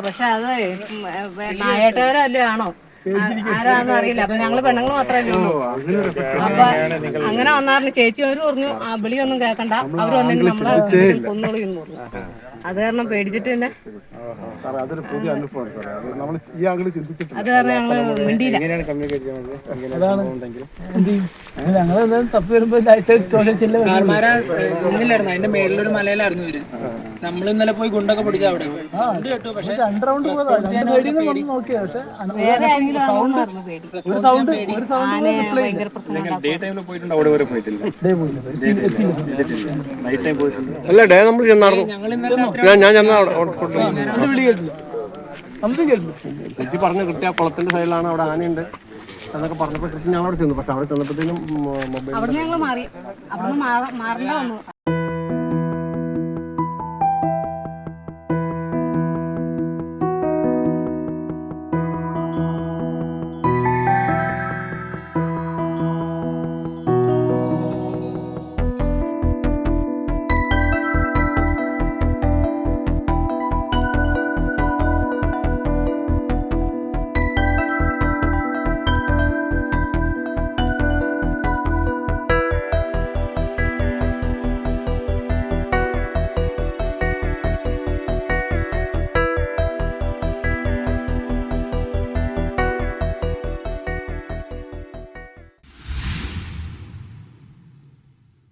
പക്ഷെ അത് നായട്ടുകാരല്ലേ ആണോ ആരാന്ന് അറിയില്ല. അപ്പൊ ഞങ്ങള് പെണ്ണുങ്ങൾ മാത്രമല്ലേ ഉള്ളൂ. അപ്പൊ അങ്ങനെ വന്നാറിന് ചേച്ചി അവര് പറഞ്ഞു ആ വിളിയൊന്നും കേൾക്കണ്ട, അവര് വന്നെങ്കിൽ നമ്മളെ കൊന്നുകളിന്ന് പറഞ്ഞു. അത് കാരണം പേടിച്ചിട്ട് തന്നെ അത് കാരണം ഞങ്ങള് മിണ്ടിയില്ല. തപ്പി വരുമ്പോ മുന്നിലായിരുന്നു, അതിന്റെ മേളിലൊരു മലയിലായിരുന്നു ഇവര്. നമ്മൾ ഇന്നലെ പോയി ഗുണ്ടൊക്കെ പിടിച്ച അവിടെ അല്ല ഡേ നമ്മൾ ചെന്നായിരുന്നു. ഞാൻ ചേച്ചി പറഞ്ഞു കൃത്യ കുളത്തിന്റെ സൈഡിലാണ് അവിടെ ആനയുണ്ട് എന്നൊക്കെ പറഞ്ഞപ്പോൾ കൃത്യം ഞങ്ങൾ അവിടെ ചെന്നു. പക്ഷെ അവിടെ ചെന്നപ്പോഴത്തേനും അവിടെ ഞങ്ങൾ മാറി, അവിടെ മാറേണ്ട വന്നു.